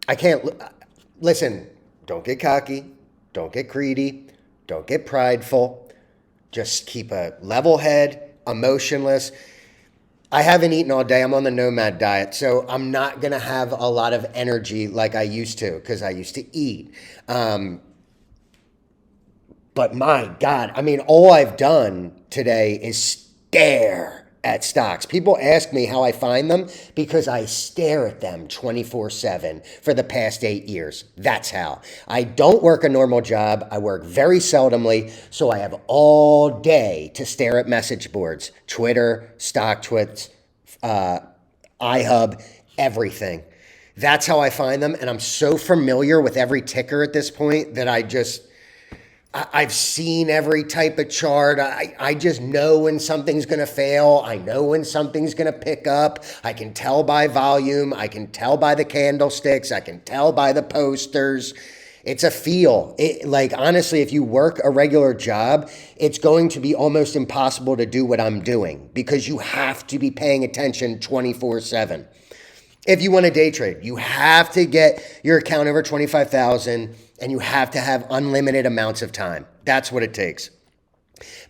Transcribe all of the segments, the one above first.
I can't listen. Don't get cocky. Don't get greedy. Don't get prideful. Just keep a level head, emotionless. I haven't eaten all day. I'm on the nomad diet, so I'm not gonna have a lot of energy like I used to because I used to eat. Um, but my God, I mean, all I've done today is stare at stocks. People ask me how I find them because I stare at them 24/7 for the past 8 years. That's how. I don't work a normal job. I work very seldomly. So I have all day to stare at message boards, Twitter, StockTwits, uh, iHub, everything. That's how I find them. And I'm so familiar with every ticker at this point that I've seen every type of chart. I just know when something's going to fail. I know when something's going to pick up. I can tell by volume. I can tell by the candlesticks. I can tell by the posters. It's a feel. Like, honestly, if you work a regular job, it's going to be almost impossible to do what I'm doing because you have to be paying attention 24/7. If you want to day trade, you have to get your account over 25,000 and you have to have unlimited amounts of time. That's what it takes.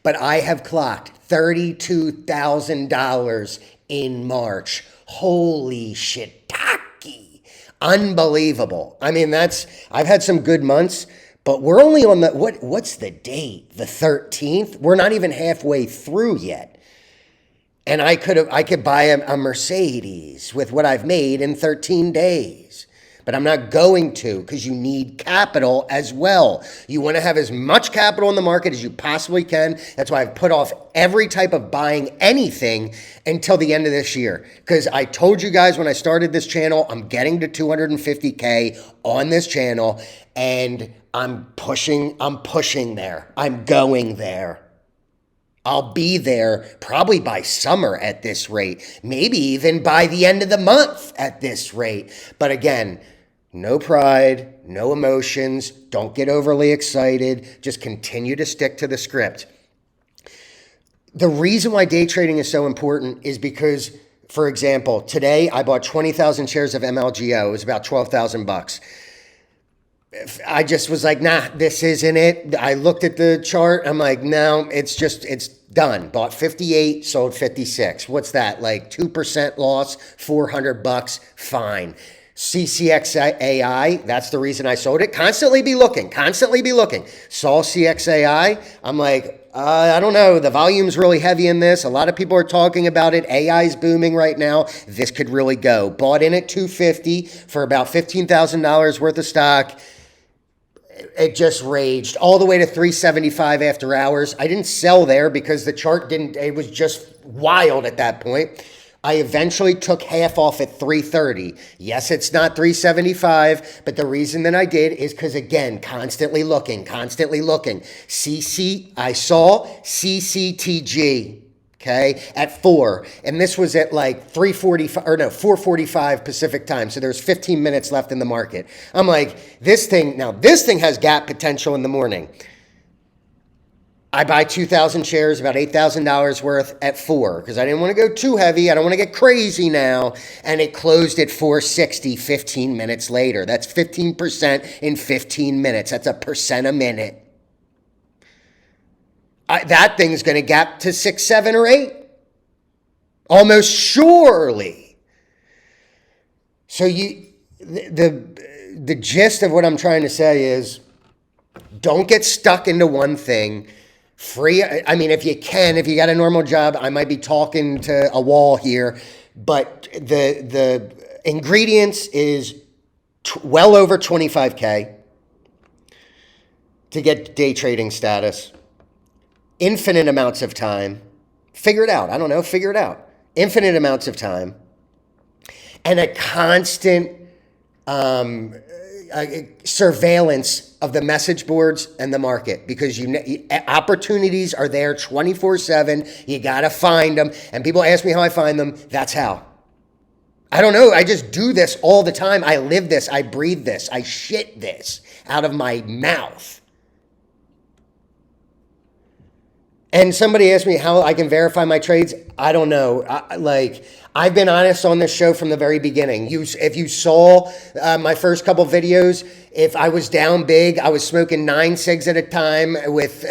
But I have clocked $32,000 in March. Holy shiitake. Unbelievable. I mean, I've had some good months, but we're only on what's the date? The 13th? We're not even halfway through yet. And I could buy a Mercedes with what I've made in 13 days. But I'm not going to because you need capital as well. You want to have as much capital in the market as you possibly can. That's why I've put off every type of buying anything until the end of this year. Because I told you guys when I started this channel, I'm getting to 250K on this channel and I'm pushing there. I'm going there. I'll be there probably by summer at this rate, maybe even by the end of the month at this rate. But again, no pride, no emotions, don't get overly excited, just continue to stick to the script. The reason why day trading is so important is because, for example, today I bought 20,000 shares of MLGO. It was about 12,000 bucks. I just was like, nah, this isn't it. I looked at the chart. I'm like, no, it's done. Bought 58, sold 56. What's that? Like 2% loss, 400 bucks. Fine. CCXAI, that's the reason I sold it. Constantly be looking. Saw CXAI. I'm like, I don't know. The volume's really heavy in this. A lot of people are talking about it. AI's booming right now. This could really go. Bought in at 250 for about $15,000 worth of stock. It just raged all the way to 375 after hours. I didn't sell there because the chart it was just wild at that point. I eventually took half off at 330. Yes, it's not 375, but the reason that I did is because, again, constantly looking. I saw CCTG. Okay, at 4, and this was at like 3:45 or no 4:45 Pacific time. So there's 15 minutes left in the market. I'm like, this thing has gap potential in the morning. I buy 2,000 shares, about $8,000 worth at 4 because I didn't want to go too heavy. I don't want to get crazy now. And it closed at 460 15 minutes later. That's 15% in 15 minutes. That's a percent a minute. That thing's going to gap to 6, 7, or 8. Almost surely. So the gist of what I'm trying to say is don't get stuck into one thing. I mean, if you got a normal job, I might be talking to a wall here, but the ingredients is well over 25K to get day trading status. Infinite amounts of time. Figure it out. I don't know. Figure it out. Infinite amounts of time. And a constant surveillance of the message boards and the market because opportunities are there 24/7. You got to find them. And people ask me how I find them. That's how. I don't know. I just do this all the time. I live this. I breathe this. I shit this out of my mouth. And somebody asked me how I can verify my trades. I don't know. I've been honest on this show from the very beginning. If you saw my first couple videos, if I was down big, I was smoking 9 cigs at a time with,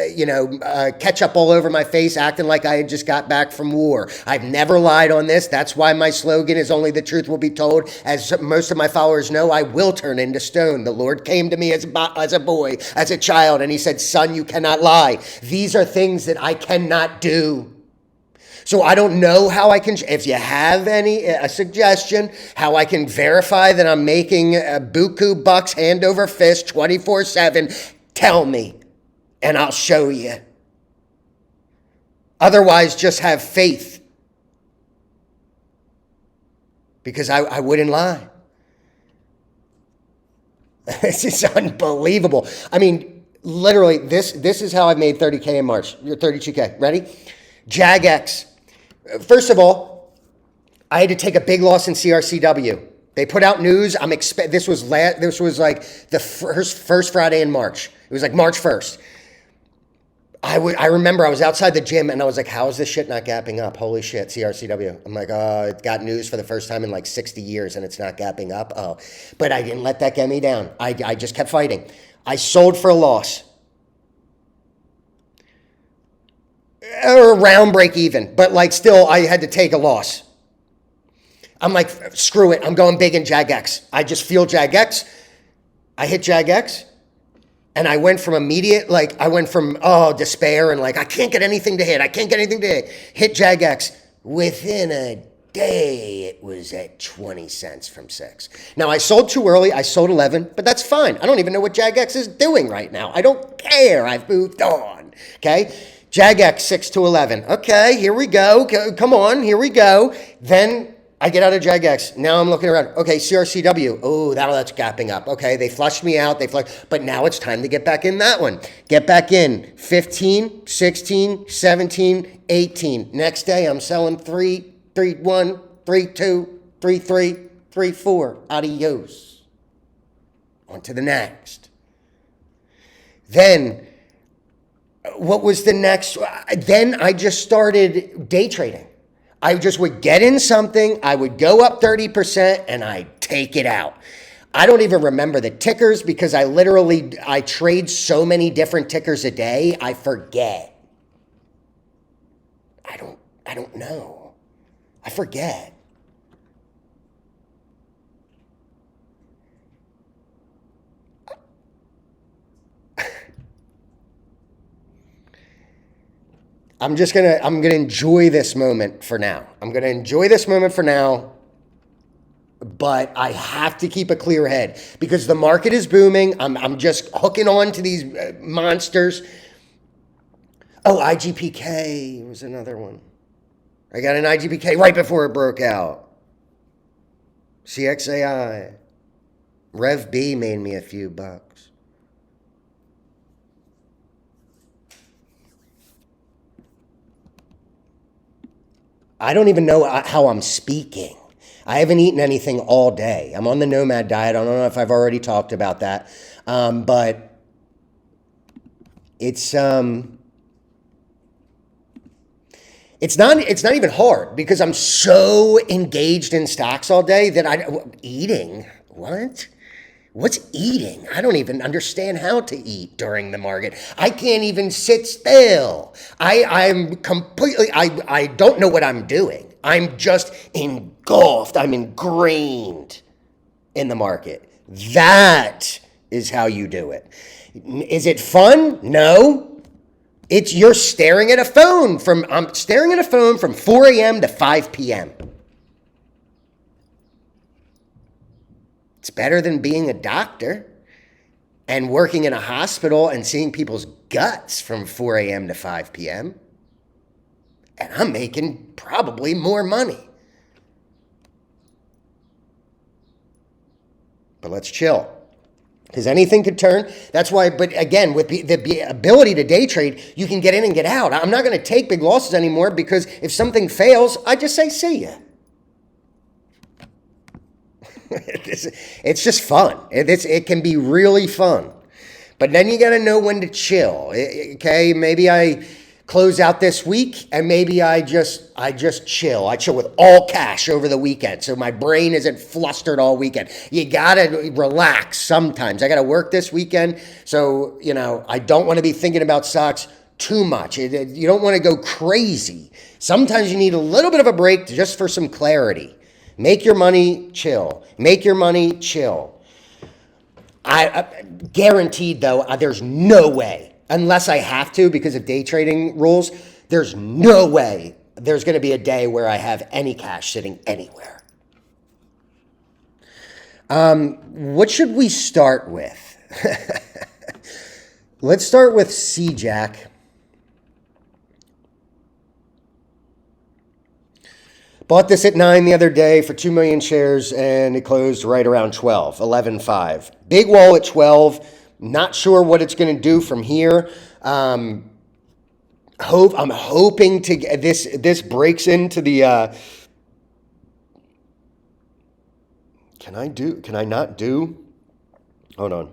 ketchup all over my face, acting like I had just got back from war. I've never lied on this. That's why my slogan is only the truth will be told. As most of my followers know, I will turn into stone. The Lord came to me as a boy, as a child, and he said, son, you cannot lie. These are things that I cannot do. So I don't know how I can, if you have a suggestion, how I can verify that I'm making buku bucks hand over fist 24/7, tell me and I'll show you. Otherwise, just have faith. Because I wouldn't lie. This is unbelievable. I mean, literally, this is how I made 30K in March. 32K. Ready? JagX. First of all, I had to take a big loss in CRCW. They put out news. This was like the first Friday in March. It was like March 1st. I remember I was outside the gym and I was like, how is this shit not gapping up? Holy shit, CRCW. I'm like, oh, it got news for the first time in like 60 years and it's not gapping up. Oh, but I didn't let that get me down. I just kept fighting. I sold for a loss. Or around break even, but like still I had to take a loss. I'm like, screw it. I'm going big in JagX. I just feel JagX. I hit JagX and I went from despair and like, I can't get anything to hit. Hit JagX. Within a day, it was at 20 cents from 6. Now I sold too early. I sold 11, but that's fine. I don't even know what JagX is doing right now. I don't care. I've moved on. Okay. JagX 6 to 11. Okay, here we go. Come on, here we go. Then I get out of JagX. Now I'm looking around. Okay, CRCW. Oh, that's gapping up. Okay, they flushed me out. But now it's time to get back in that one. Get back in. 15, 16, 17, 18. Next day I'm selling 3, 3, 1, 3, 2, 3, 3, 3, 4. Adios. On to the next. Then what was the next? Then I just started day trading. I just would get in something, I would go up 30%, and I'd take it out. I don't even remember the tickers because I trade so many different tickers a day, I forget. I don't know. I forget. I'm gonna enjoy this moment for now. But I have to keep a clear head because the market is booming. I'm just hooking on to these monsters. Oh, IGPK was another one. I got an IGPK right before it broke out. CXAI. Rev B made me a few bucks. I don't even know how I'm speaking. I haven't eaten anything all day. I'm on the Nomad diet. I don't know if I've already talked about that. But it's not even hard because I'm so engaged in stocks all day that eating. What? What's eating? I don't even understand how to eat during the market. I can't even sit still. I don't know what I'm doing. I'm just engulfed. I'm ingrained in the market. That is how you do it. Is it fun? No. You're staring at a phone I'm staring at a phone from 4 a.m. to 5 p.m. It's better than being a doctor and working in a hospital and seeing people's guts from 4 a.m. to 5 p.m. And I'm making probably more money. But let's chill. Because anything could turn. That's why, but again, with the ability to day trade, you can get in and get out. I'm not going to take big losses anymore because if something fails, I just say, see ya. It's just fun. It can be really fun. But then you got to know when to chill. Okay, maybe I close out this week, and maybe I just chill. I chill with all cash over the weekend, so my brain isn't flustered all weekend. You gotta relax sometimes. I gotta work this weekend, so I don't want to be thinking about stocks too much. You don't want to go crazy. Sometimes you need a little bit of a break just for some clarity. Make your money, chill. Make your money, chill. I guaranteed though, there's no way. Unless I have to because of day trading rules, there's no way there's going to be a day where I have any cash sitting anywhere. What should we start with? Let's start with CJAC. Bought this at 9 the other day for 2 million shares, and it closed right around 12, 11.5. Big wall at 12. Not sure what it's going to do from here. I'm hoping to get this breaks into the. Can I not do? Hold on.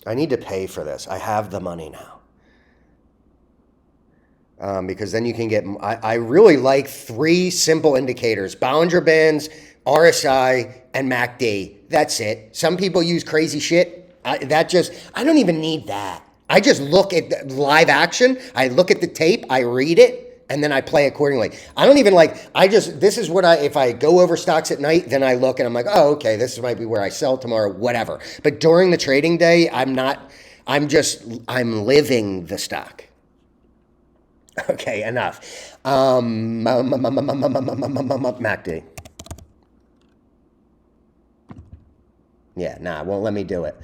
I need to pay for this. I have the money now. Because then you can get. I really like 3 simple indicators: Bollinger Bands, RSI, and MACD. That's it. Some people use crazy shit. I don't even need that. I just look at the live action. I look at the tape. I read it, and then I play accordingly. I don't even this is what if I go over stocks at night, then I look and I'm like, oh, okay, this might be where I sell tomorrow, whatever. But during the trading day, I'm living the stock. Okay, enough. MACD. Yeah, it won't let me do it.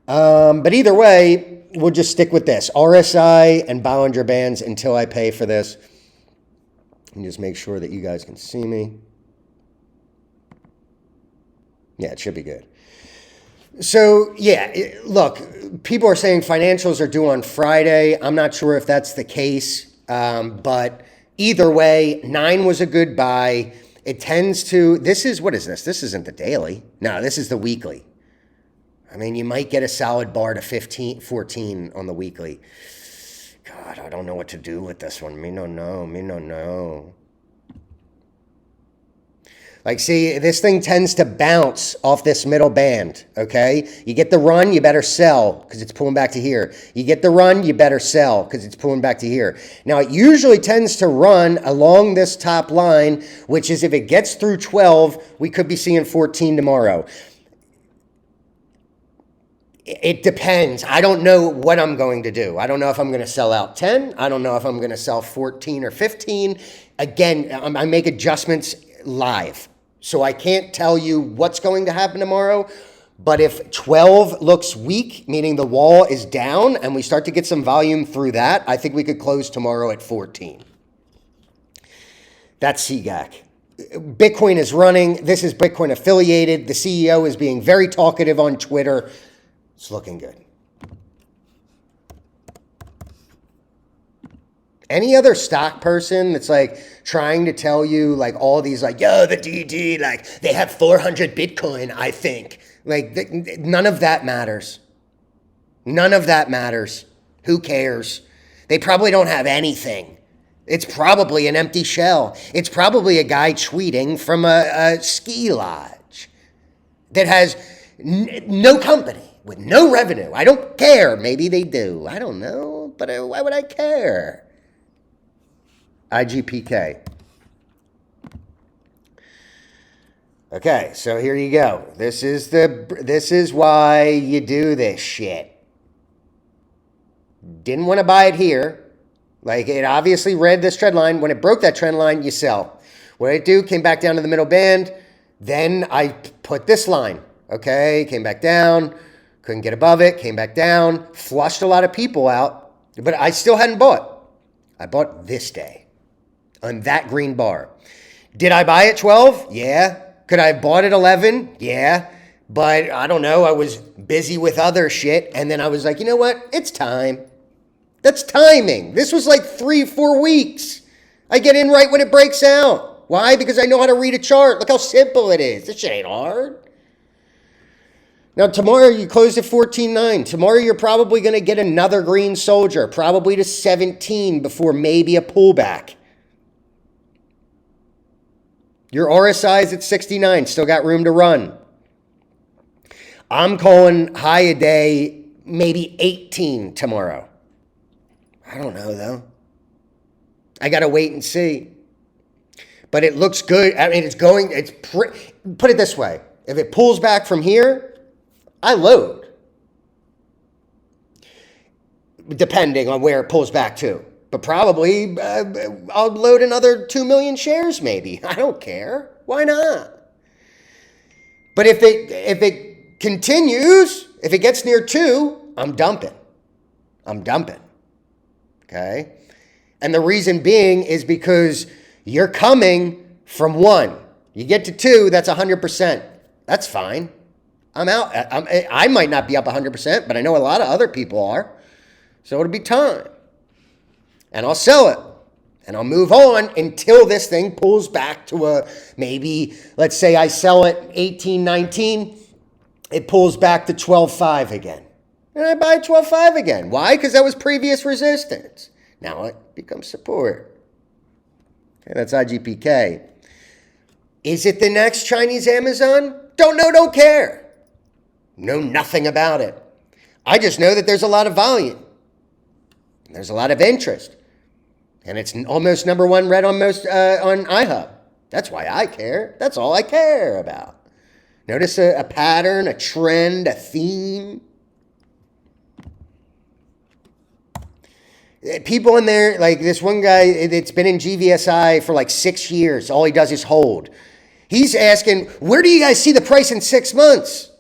But either way, we'll just stick with this. RSI and Bollinger Bands until I pay for this. And just make sure that you guys can see me. Yeah, it should be good. So, yeah, look, people are saying financials are due on Friday. I'm not sure if that's the case. But either way, 9 was a good buy. It tends to, what is this? This isn't the daily. No, this is the weekly. I mean, you might get a solid bar to 14 on the weekly. God, I don't know what to do with this one. Me no know. Like, see, this thing tends to bounce off this middle band, okay? You get the run, you better sell because it's pulling back to here. You get the run, you better sell because it's pulling back to here. Now, it usually tends to run along this top line, which is if it gets through 12, we could be seeing 14 tomorrow. It depends. I don't know what I'm going to do. I don't know if I'm going to sell out 10. I don't know if I'm going to sell 14 or 15. Again, I make adjustments live. So I can't tell you what's going to happen tomorrow. But if 12 looks weak, meaning the wall is down, and we start to get some volume through that, I think we could close tomorrow at 14. That's CGAC. Bitcoin is running. This is Bitcoin affiliated. The CEO is being very talkative on Twitter. It's looking good. Any other stock person that's trying to tell you all these the DD, they have 400 Bitcoin, I think. None of that matters. None of that matters. Who cares? They probably don't have anything. It's probably an empty shell. It's probably a guy tweeting from a ski lodge that has no company. With no revenue. I don't care. Maybe they do. I don't know. But why would I care? IGPK. Okay, so here you go. This is why you do this shit. Didn't want to buy it here. It obviously read this trend line. When it broke that trend line, you sell. What did it do? Came back down to the middle band. Then I put this line. Okay, came back down. Couldn't get above it, came back down, flushed a lot of people out, but I still hadn't bought. I bought this day on that green bar. Did I buy at 12? Yeah. Could I have bought at 11? Yeah. But I don't know. I was busy with other shit. And then I was like, you know what? It's time. That's timing. This was 3-4 weeks. I get in right when it breaks out. Why? Because I know how to read a chart. Look how simple it is. This shit ain't hard. Now, tomorrow you closed at 14.9. Tomorrow you're probably going to get another green soldier, probably to 17 before maybe a pullback. Your RSI is at 69, still got room to run. I'm calling high a day, maybe 18 tomorrow. I don't know, though. I got to wait and see. But it looks good. I mean, put it this way. If it pulls back from here, I load. Depending on where it pulls back to. But probably I'll load another 2 million shares maybe. I don't care. Why not? But if it continues, if it gets near 2, I'm dumping. Okay? And the reason being is because you're coming from 1. You get to 2, that's 100%. That's fine. I'm out. I might not be up 100%, but I know a lot of other people are. So it'll be time. And I'll sell it. And I'll move on until this thing pulls back to maybe, let's say I sell it 18, 19. It pulls back to 12.5 again. And I buy 12.5 again. Why? Because that was previous resistance. Now it becomes support. Okay, that's IGPK. Is it the next Chinese Amazon? Don't know, don't care. Know nothing about it. I just know that there's a lot of volume. There's a lot of interest. And it's almost number 1 read on on iHub. That's why I care. That's all I care about. Notice a pattern, a trend, a theme. People in there, like this one guy that's been in GVSI for like 6 years. All he does is hold. He's asking, where do you guys see the price in 6 months?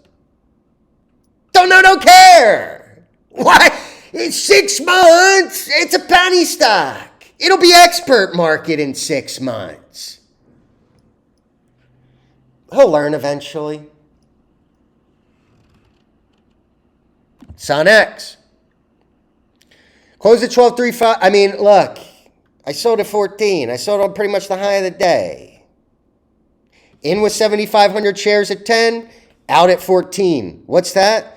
Don't know, don't care. Why? It's 6 months. It's a penny stock. It'll be expert market in 6 months. He'll learn eventually. SunX. Close at 12.35. I mean, look, I sold at 14. I sold on pretty much the high of the day. In with 7,500 shares at 10, out at 14. What's that?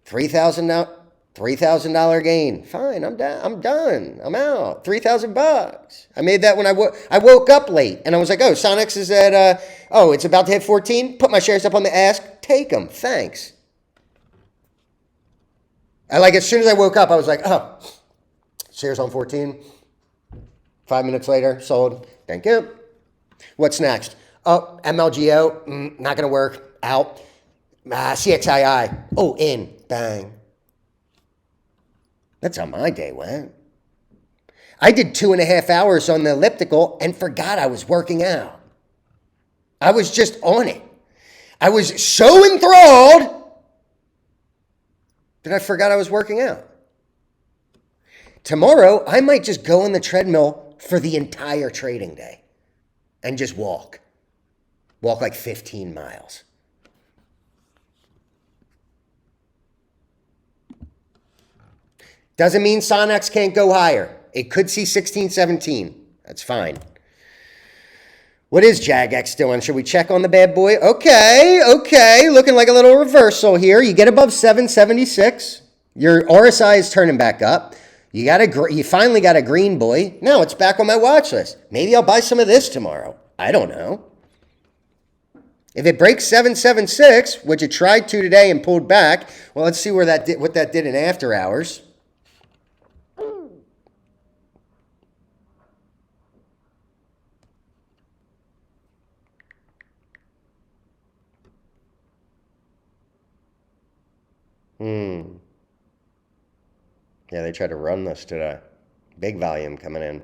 $3,000 gain. Fine, I'm done. I'm out. $3,000. I made that when I woke up late, and I was like, oh, SunX is at, it's about to hit 14. Put my shares up on the ask. Take them. Thanks. As soon as I woke up, I was like, oh, shares on 14. 5 minutes later, sold. Thank you. What's next? Oh, MLGO. Not going to work. Out. CXII. Oh, in. Bang. That's how my day went. I did 2.5 hours on the elliptical and forgot I was working out. I was just on it. I was so enthralled that I forgot I was working out. Tomorrow, I might just go on the treadmill for the entire trading day and just walk. Walk like 15 miles. Doesn't mean SunX can't go higher. It could see 16, 17. That's fine. What is JAGX doing? Should we check on the bad boy? Okay. Looking like a little reversal here. You get above 776. Your RSI is turning back up. You finally got a green boy. Now it's back on my watch list. Maybe I'll buy some of this tomorrow. I don't know. If it breaks 776, which it tried to today and pulled back, well, let's see what that did in after hours. Yeah, they tried to run this today. Big volume coming in.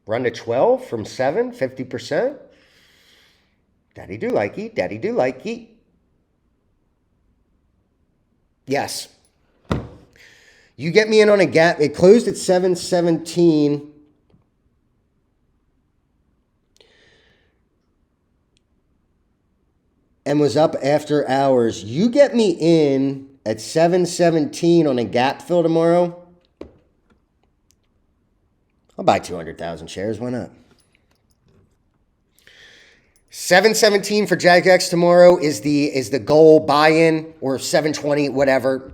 Run to 12 from 7, 50%. Daddy do likey. Yes. You get me in on a gap. It closed at 717. And was up after hours. You get me in at 717 on a gap fill tomorrow, I'll buy 200,000 shares. Why not? 717 for JAGX tomorrow is the goal buy-in, or 720, whatever.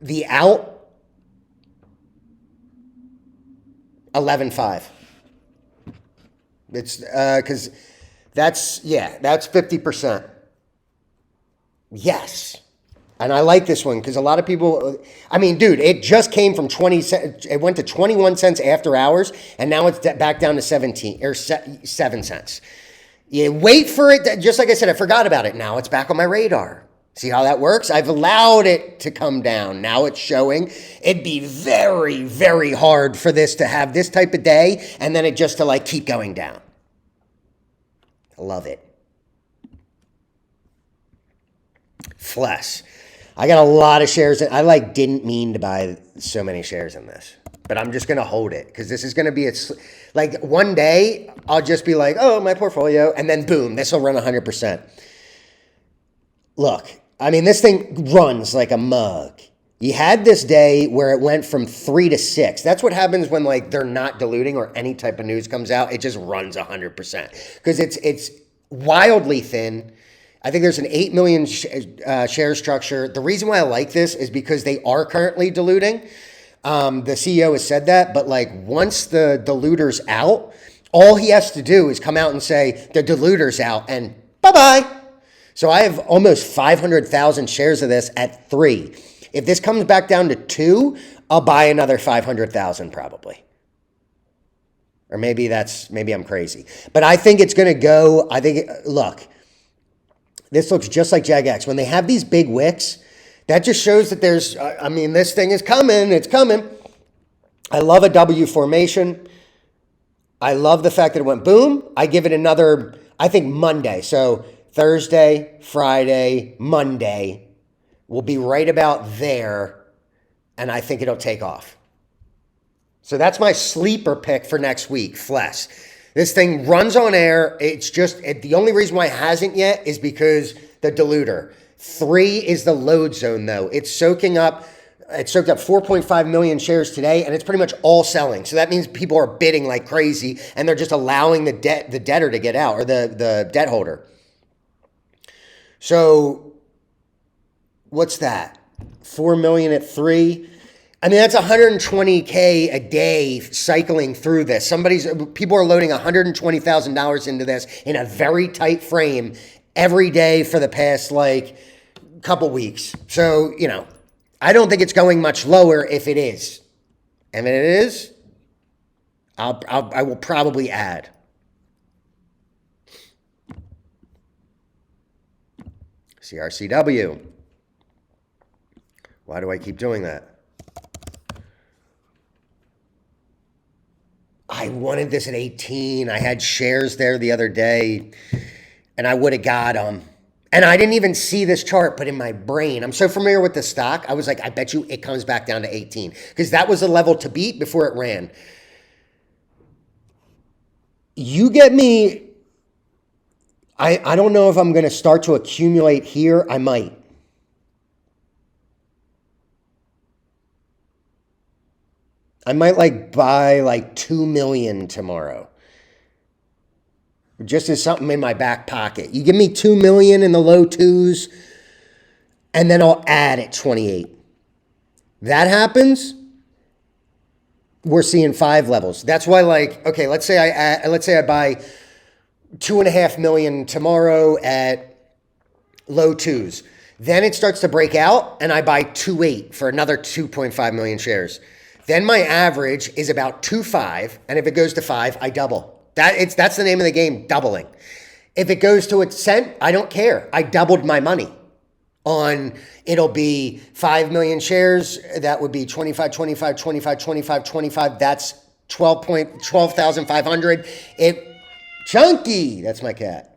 The out, 11.5. It's because that's 50%. Yes. And I like this one because a lot of people, I mean, dude, it just came from 20 cents. It went to 21 cents after hours, and now it's back down to 17 or 7 cents. You wait for it. Just like I said, I forgot about it. Now it's back on my radar. See how that works? I've allowed it to come down. Now it's showing. It'd be very, very hard for this to have this type of day and then it just to like keep going down. I love it. Flesh. I got a lot of shares. I didn't mean to buy so many shares in this, but I'm just going to hold it because this is going to be like one day I'll just be like, oh, my portfolio. And then boom, this will run 100%. Look, I mean, this thing runs like a mug. You had this day where it went from 3 to 6. That's what happens when like they're not diluting or any type of news comes out. It just runs 100% because it's wildly thin. I think there's an 8 million share structure. The reason why I like this is because they are currently diluting. The CEO has said that, but like once the diluter's out, all he has to do is come out and say the diluter's out and bye-bye. So I have almost 500,000 shares of this at 3. If this comes back down to 2, I'll buy another 500,000 probably. Or maybe I'm crazy. But I think it's going to go, look, this looks just like JAGX. When they have these big wicks, that just shows that there's, this thing is coming. It's coming. I love a W formation. I love the fact that it went boom. I give it another, I think Monday. So Thursday, Friday, Monday will be right about there, and I think it'll take off. So that's my sleeper pick for next week, Flesh. This thing runs on air. It's just, the only reason why it hasn't yet is because the diluter. 3 is the load zone, though. It soaked up 4.5 million shares today, and it's pretty much all selling. So that means people are bidding like crazy, and they're just allowing the debtor to get out, or the debt holder. So what's that? 4 million at 3. I mean, that's 120K a day cycling through this. People are loading $120,000 into this in a very tight frame every day for the past like couple weeks. So, I don't think it's going much lower if it is. And if it is, I will probably add. CRCW. Why do I keep doing that? I wanted this at 18. I had shares there the other day, and I would have got them. And I didn't even see this chart, but in my brain, I'm so familiar with the stock, I was like, I bet you it comes back down to 18. Because that was the level to beat before it ran. You get me. I don't know if I'm going to start to accumulate here. I might. I might buy 2 million tomorrow. Just as something in my back pocket. You give me 2 million in the low 2s, and then I'll add at 28. That happens, we're seeing 5 levels. That's why okay, let's say I buy 2.5 million tomorrow at low 2s. Then it starts to break out, and I buy 2.8 for another 2.5 million shares. Then my average is about 2.5, and if it goes to 5, I double. That's the name of the game, doubling. If it goes to a cent, I don't care. I doubled my money on, it'll be 5 million shares. That would be 25, 25, 25, 25, 25. That's 12,500. Chunky, that's my cat.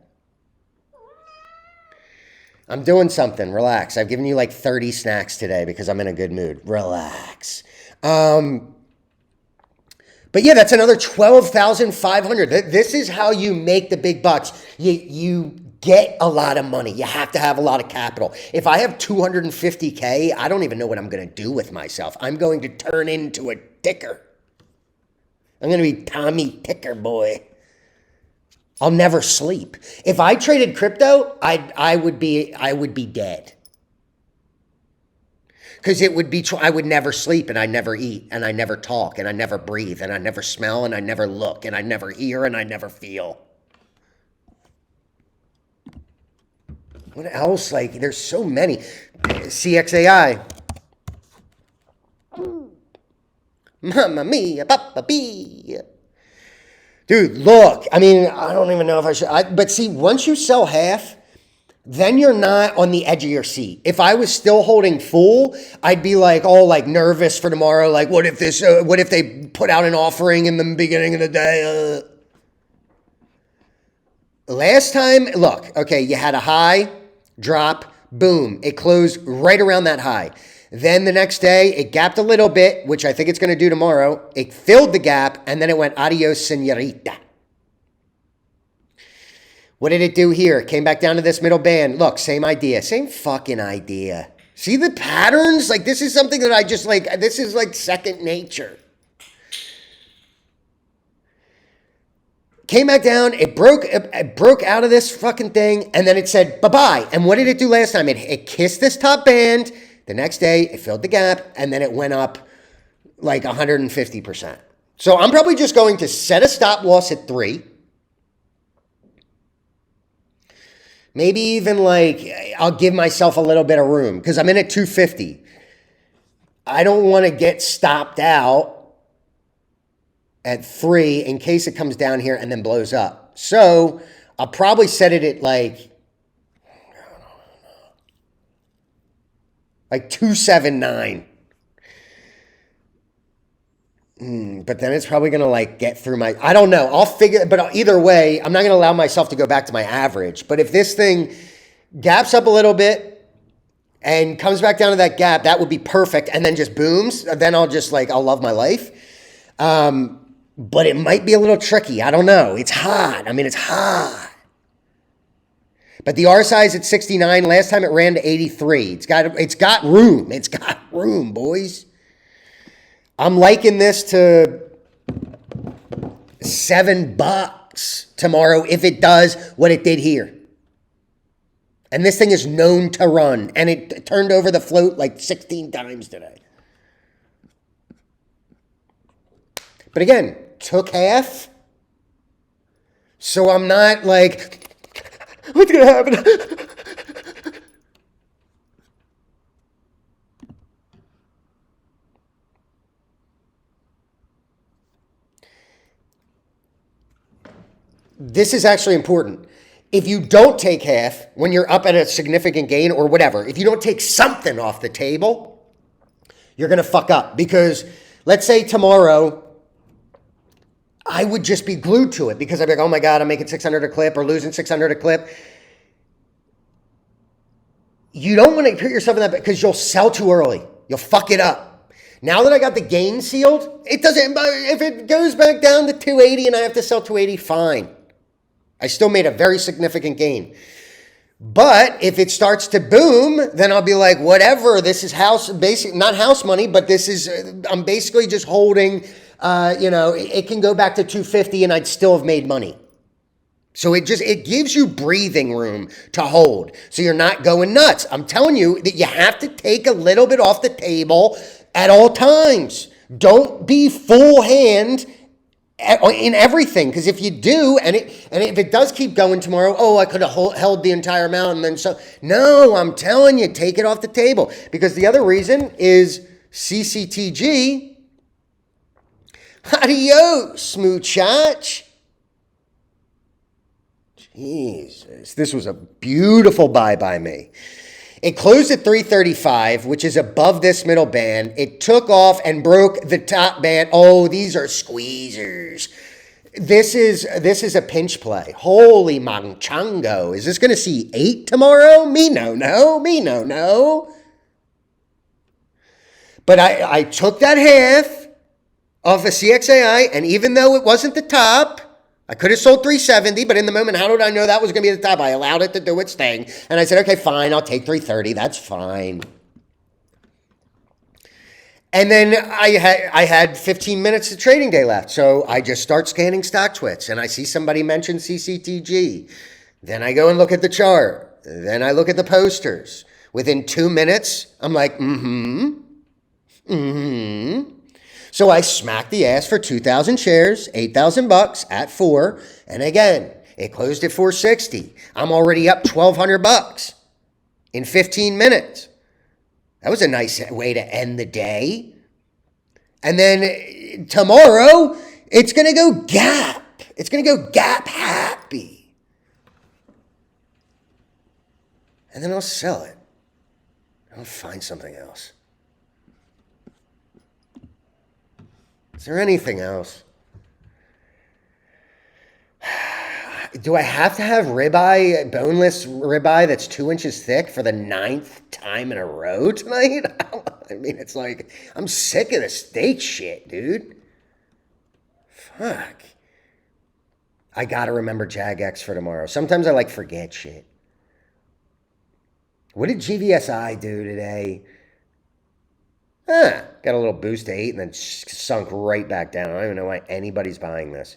I'm doing something. Relax. I've given you 30 snacks today because I'm in a good mood. Relax. But yeah, that's another 12,500. This is how you make the big bucks. You get a lot of money. You have to have a lot of capital. If I have 250K, I don't even know what I'm going to do with myself. I'm going to turn into a ticker. I'm going to be Tommy Ticker Boy. I'll never sleep. If I traded crypto, I would be dead. Because it would be, I would never sleep, and I never eat, and I never talk, and I never breathe, and I never smell, and I never look, and I never hear, and I never feel. What else? Like, there's so many. CXAI. Mamma mia, papa mia. Dude, look. I mean, I don't even know if I should. But see, once you sell half, then you're not on the edge of your seat. If I was still holding full, I'd be like all like nervous for tomorrow. Like, what if they put out an offering in the beginning of the day? Last time, look, okay, you had a high, drop, boom. It closed right around that high. Then the next day, it gapped a little bit, which I think it's going to do tomorrow. It filled the gap, and then it went adios, senorita. What did it do here? It came back down to this middle band. Look, same idea. Same fucking idea. See the patterns? Like, this is something that I just like, this is like second nature. Came back down, it broke out of this fucking thing, and then it said bye-bye. And what did it do last time? It kissed this top band. The next day, it filled the gap, and then it went up like 150%. So I'm probably just going to set a stop loss at 3. Maybe even like I'll give myself a little bit of room because I'm in at 250. I don't want to get stopped out at 3 in case it comes down here and then blows up. So I'll probably set it at like 279. But then it's probably going to like get through my, I don't know. I'll figure, but either way, I'm not going to allow myself to go back to my average. But if this thing gaps up a little bit and comes back down to that gap, that would be perfect. And then just booms. Then I'll just like, I'll love my life. But it might be a little tricky. I don't know. It's hot. I mean, it's hot. But the RSI is at 69. Last time it ran to 83. It's got room. It's got room, boys. I'm liking this to $7 tomorrow if it does what it did here. And this thing is known to run. And it turned over the float like 16 times today. But again, took half. So I'm not like, what's going to happen? This is actually important. If you don't take half when you're up at a significant gain or whatever, if you don't take something off the table, you're going to fuck up. Because let's say tomorrow, I would just be glued to it because I'd be like, oh my God, I'm making 600 a clip or losing 600 a clip. You don't want to put yourself in that because you'll sell too early. You'll fuck it up. Now that I got the gain sealed, it doesn't, if it goes back down to 280 and I have to sell 280, fine. I still made a very significant gain. But if it starts to boom, then I'll be like, whatever, this is not house money, but this is, I'm basically just holding, it can go back to 250 and I'd still have made money. So it gives you breathing room to hold. So you're not going nuts. I'm telling you that you have to take a little bit off the table at all times. Don't be full hand in everything, because if you do, and if it does keep going tomorrow, I could have held the entire amount, and then so. No, I'm telling you, take it off the table, because the other reason is CCTG. Adios, muchach. Jesus, this was a beautiful buy by me. It closed at 335, which is above this middle band. It took off and broke the top band. Oh, these are squeezers. This is a pinch play. Holy manchango. Is this going to see 8 tomorrow? Me no. But I took that half off of CXAI, and even though it wasn't the top, I could have sold 370, but in the moment, how did I know that was going to be the top? I allowed it to do its thing. And I said, okay, fine, I'll take 330. That's fine. And then I had 15 minutes of trading day left. So I just start scanning StockTwits and I see somebody mention CCTG. Then I go and look at the chart. Then I look at the posters. Within 2 minutes, I'm like, So I smacked the ass for 2,000 shares, $8,000 at 4. And again, it closed at 460. I'm already up $1,200 in 15 minutes. That was a nice way to end the day. And then tomorrow, it's going to go gap. It's going to go gap happy. And then I'll sell it. I'll find something else. Is there anything else? Do I have to have ribeye, boneless ribeye that's 2 inches thick for the 9th time in a row tonight? I mean, it's like, I'm sick of the steak shit, dude. Fuck. I gotta remember JagX for tomorrow. Sometimes I forget shit. What did GVSI do today? Got a little boost to 8 and then sunk right back down. I don't even know why anybody's buying this.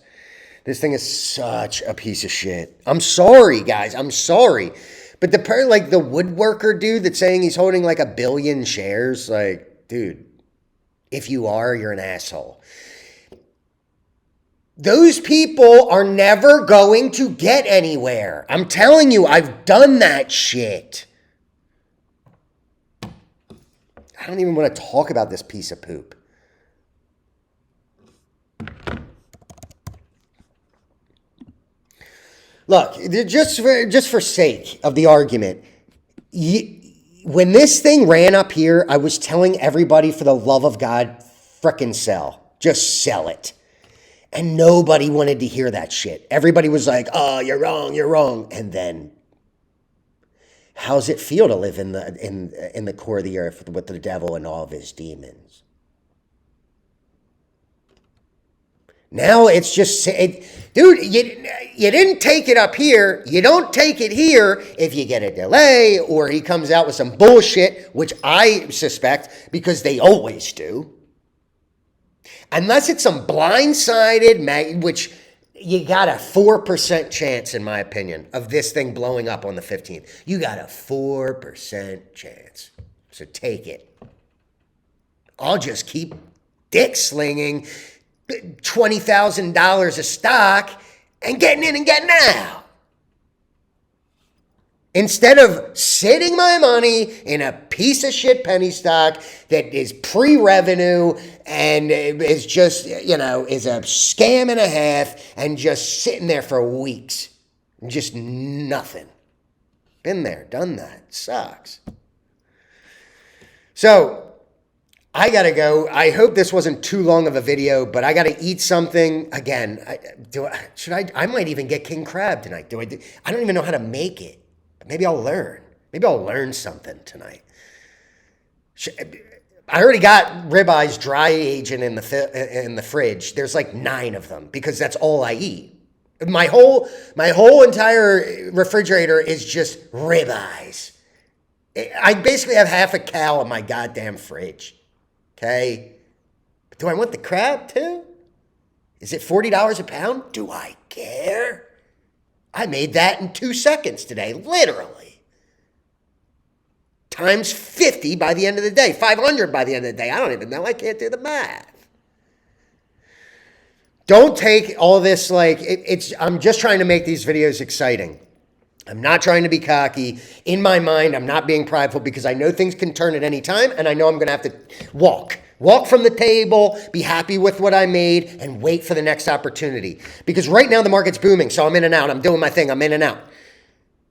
This thing is such a piece of shit. I'm sorry, guys. I'm sorry. But the woodworker dude that's saying he's holding 1 billion shares, dude, if you are, you're an asshole. Those people are never going to get anywhere. I'm telling you, I've done that shit. I don't even want to talk about this piece of poop. Look, just for sake of the argument, when this thing ran up here, I was telling everybody, for the love of God, frickin' sell. Just sell it. And nobody wanted to hear that shit. Everybody was like, oh, you're wrong, you're wrong. And then, how's it feel to live in the core of the earth with the devil and all of his demons? Now it's just, dude, you didn't take it up here. You don't take it here if you get a delay or he comes out with some bullshit, which I suspect because they always do. Unless it's some blindsided, which you got a 4% chance, in my opinion, of this thing blowing up on the 15th. You got a 4% chance. So take it. I'll just keep dick slinging $20,000 a stock and getting in and getting out. Instead of sitting my money in a piece of shit penny stock that is pre-revenue and is just, is a scam and a half and just sitting there for weeks. Just nothing. Been there, done that. Sucks. So, I gotta go. I hope this wasn't too long of a video, but I gotta eat something. Again, I might even get king crab tonight. I don't even know how to make it. Maybe I'll learn. Maybe I'll learn something tonight. I already got ribeyes dry aging in the fridge. There's 9 of them because that's all I eat. My whole entire refrigerator is just ribeyes. I basically have half a cow in my goddamn fridge. Okay? But do I want the crab too? Is it $40 a pound? Do I care? I made that in 2 seconds today, literally. Times 50 by the end of the day, 500 by the end of the day. I don't even know. I can't do the math. Don't take all this I'm just trying to make these videos exciting. I'm not trying to be cocky. In my mind, I'm not being prideful because I know things can turn at any time and I know I'm going to have to walk from the table, be happy with what I made, and wait for the next opportunity. Because right now the market's booming, so I'm in and out. I'm doing my thing. I'm in and out.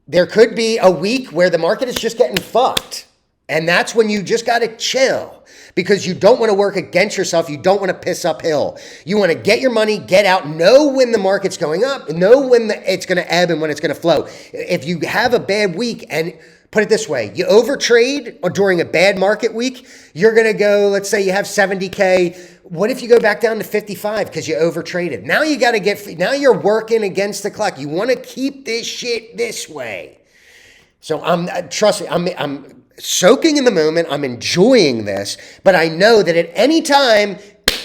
There could be a week where the market is just getting fucked. And that's when you just got to chill because you don't want to work against yourself. You don't want to piss uphill. You want to get your money, get out, know when the market's going up, know when it's going to ebb and when it's going to flow. If you have a bad week, and put it this way, you overtrade or during a bad market week, you're going to go, let's say you have 70K. What if you go back down to 55 because you overtraded? Now you got to now you're working against the clock. You want to keep this shit this way. So trust me, I'm soaking in the moment. I'm enjoying this, but I know that at any time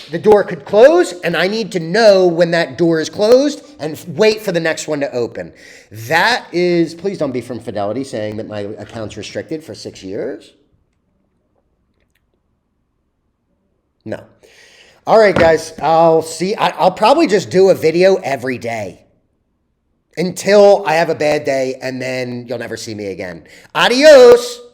the door could close, and I need to know when that door is closed and wait for the next one to open. That is, please don't be from Fidelity saying that my account's restricted for 6 years. No. All right, guys, I'll probably just do a video every day until I have a bad day, and then you'll never see me again. Adios.